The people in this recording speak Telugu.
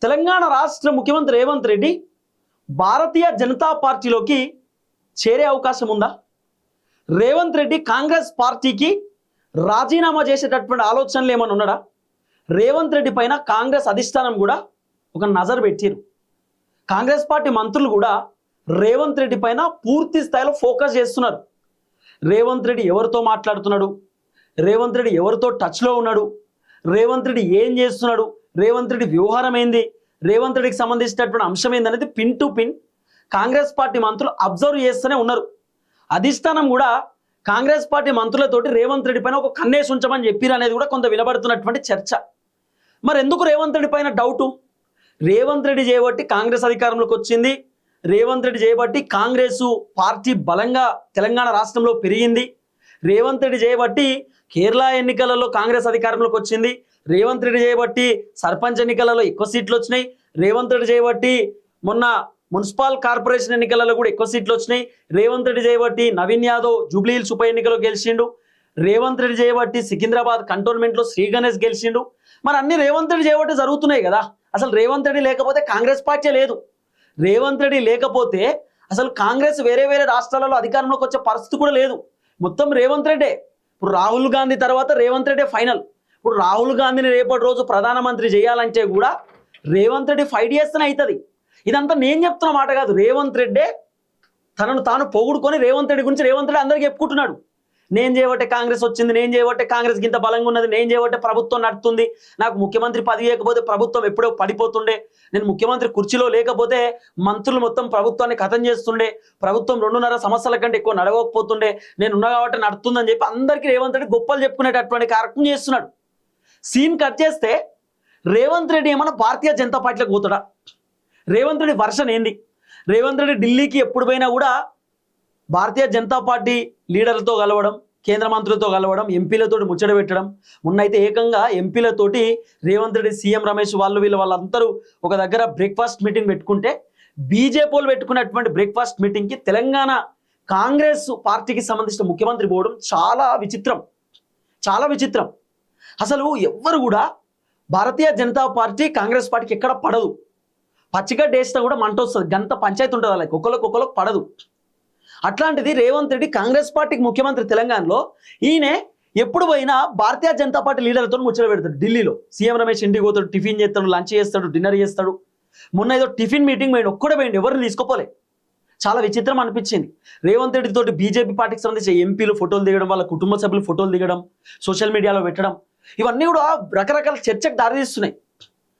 తెలంగాణ రాష్ట్ర ముఖ్యమంత్రి రేవంత్ రెడ్డి భారతీయ జనతా పార్టీలోకి చేరే అవకాశం ఉందా? రేవంత్ రెడ్డి కాంగ్రెస్ పార్టీకి రాజీనామా చేసేటటువంటి ఆలోచనలు ఏమైనా ఉన్నాడా? రేవంత్ రెడ్డి పైన కాంగ్రెస్ అధిష్టానం కూడా ఒక నజర్ పెట్టారు. కాంగ్రెస్ పార్టీ మంత్రులు కూడా రేవంత్ రెడ్డి పైన పూర్తి స్థాయిలో ఫోకస్ చేస్తున్నారు. రేవంత్ రెడ్డి ఎవరితో మాట్లాడుతున్నాడు, రేవంత్ రెడ్డి ఎవరితో టచ్లో ఉన్నాడు, రేవంత్ రెడ్డి ఏం చేస్తున్నాడు, రేవంత్ రెడ్డి వ్యవహారం ఏంది, రేవంత్ రెడ్డికి సంబంధించినటువంటి అంశం ఏందనేది pin to pin Congress party మంత్రులు అబ్జర్వ్ చేస్తూనే ఉన్నారు. అధిష్టానం కూడా కాంగ్రెస్ పార్టీ మంత్రులతోటి రేవంత్ రెడ్డి పైన ఒక కన్నేసి ఉంచమని చెప్పిరు అనేది కూడా కొంత వినబడుతున్నటువంటి చర్చ. మరి ఎందుకు రేవంత్ రెడ్డి పైన డౌటు? రేవంత్ రెడ్డి చేయబట్టి కాంగ్రెస్ అధికారంలోకి వచ్చింది, రేవంత్ రెడ్డి చేయబట్టి కాంగ్రెస్ పార్టీ బలంగా తెలంగాణ రాష్ట్రంలో పెరిగింది, రేవంత్ రెడ్డి చేయబట్టి కేరళ ఎన్నికలలో కాంగ్రెస్ అధికారంలోకి వచ్చింది, రేవంత్ రెడ్డి చేయబట్టి సర్పంచ్ ఎన్నికలలో ఎక్కువ సీట్లు వచ్చినాయి, రేవంత్ రెడ్డి చేయబట్టి మొన్న మున్సిపల్ కార్పొరేషన్ ఎన్నికలలో కూడా ఎక్కువ సీట్లు వచ్చినాయి, రేవంత్ రెడ్డి చేయబట్టి నవీన్ యాదవ్ జూబ్లీ హిల్స్ ఉప ఎన్నికలో గెలిచిండు, రేవంత్ రెడ్డి చేయబట్టి సికింద్రాబాద్ కంటోన్మెంట్లో శ్రీ గణేష్ గెలిచిండు. మరి అన్ని రేవంత్ రెడ్డి చేయబట్టి జరుగుతున్నాయి కదా. అసలు రేవంత్ రెడ్డి లేకపోతే కాంగ్రెస్ పార్టీ లేదు. రేవంత్ రెడ్డి లేకపోతే అసలు కాంగ్రెస్ వేరే వేరే రాష్ట్రాలలో అధికారంలోకి వచ్చే పరిస్థితి కూడా లేదు. మొత్తం రేవంత్ రెడ్డే. ఇప్పుడు రాహుల్ గాంధీ తర్వాత రేవంత్ రెడ్డి ఫైనల్. ఇప్పుడు రాహుల్ గాంధీని రేపటి రోజు ప్రధానమంత్రి చేయాలంటే కూడా రేవంత్ రెడ్డి ఫైట్ చేస్తేనే అవుతుంది. ఇదంతా నేను చెప్తున్న మాట కాదు. రేవంత్ రెడ్డే తనను తాను పొగుడుకొని రేవంత్ రెడ్డి గురించి రేవంత్ రెడ్డి అందరికీ చెప్పుకుంటున్నాడు. నేను చేయబట్టే కాంగ్రెస్ వచ్చింది, నేను చేయబట్టే కాంగ్రెస్ ఇంత బలంగా ఉన్నది, నేను చేయబట్టే ప్రభుత్వం నడుతుంది, నాకు ముఖ్యమంత్రి పదవి లేకపోతే ప్రభుత్వం ఎప్పుడో పడిపోతుండే, నేను ముఖ్యమంత్రి కుర్చీలో లేకపోతే మంత్రులు మొత్తం ప్రభుత్వాన్ని ఖతం చేస్తుండే, ప్రభుత్వం 2.5 సంవత్సరాల కంటే ఎక్కువ నడవకపోతుండే, నేను ఉన్నా కాబట్టి నడుతుందని చెప్పి అందరికీ రేవంత్ రెడ్డి గొప్పలు చెప్పుకునేటటువంటి కార్యక్రమం చేస్తున్నాడు. సీన్ కట్ చేస్తే రేవంత్ రెడ్డి ఏమన్నా భారతీయ జనతా పార్టీలోకి పోతాడా? రేవంత్ రెడ్డి వర్షన్ ఏంది? రేవంత్ రెడ్డి ఢిల్లీకి ఎప్పుడు పోయినా కూడా భారతీయ జనతా పార్టీ లీడర్లతో కలవడం, కేంద్ర మంత్రులతో కలవడం, ఎంపీలతోటి ముచ్చట పెట్టడం. మొన్నైతే ఏకంగా ఎంపీలతోటి రేవంత్ రెడ్డి, సీఎం రమేష్ వాళ్ళందరూ ఒక దగ్గర బ్రేక్ఫాస్ట్ మీటింగ్ పెట్టుకుంటే బీజేపీ వాళ్ళు పెట్టుకున్నటువంటి బ్రేక్ఫాస్ట్ మీటింగ్కి తెలంగాణ కాంగ్రెస్ పార్టీకి సంబంధించిన ముఖ్యమంత్రి పోవడం చాలా విచిత్రం, చాలా విచిత్రం. అసలు ఎవ్వరు కూడా భారతీయ జనతా పార్టీ కాంగ్రెస్ పార్టీకి ఎక్కడ పడదు. పచ్చిగడ్డ వేసినా కూడా మంట వస్తుంది, గంత పంచాయతీ ఉంటుంది వాళ్ళకి, ఒకరికి పడదు. అట్లాంటిది రేవంత్ రెడ్డి కాంగ్రెస్ పార్టీకి ముఖ్యమంత్రి తెలంగాణలో, ఈయన ఎప్పుడు పోయినా భారతీయ జనతా పార్టీ లీడర్లతో ముచ్చట పెడతాడు. ఢిల్లీలో సీఎం రమేష్ ఇంటికి పోతాడు, టిఫిన్ చేస్తాడు, లంచ్ చేస్తాడు, డిన్నర్ చేస్తాడు. మొన్న ఏదో టిఫిన్ మీటింగ్ పోయింది, ఒక్కడే పోయింది, ఎవరిని తీసుకోపోలే. చాలా విచిత్రం అనిపించింది. రేవంత్ రెడ్డి తోటి బీజేపీ పార్టీకి సంబంధించి ఎంపీలు ఫోటోలు దిగడం, వాళ్ళ కుటుంబ సభ్యులు ఫోటోలు దిగడం, సోషల్ మీడియాలో పెట్టడం, ఇవన్నీ కూడా రకరకాల చర్చకు దారితీస్తున్నాయి.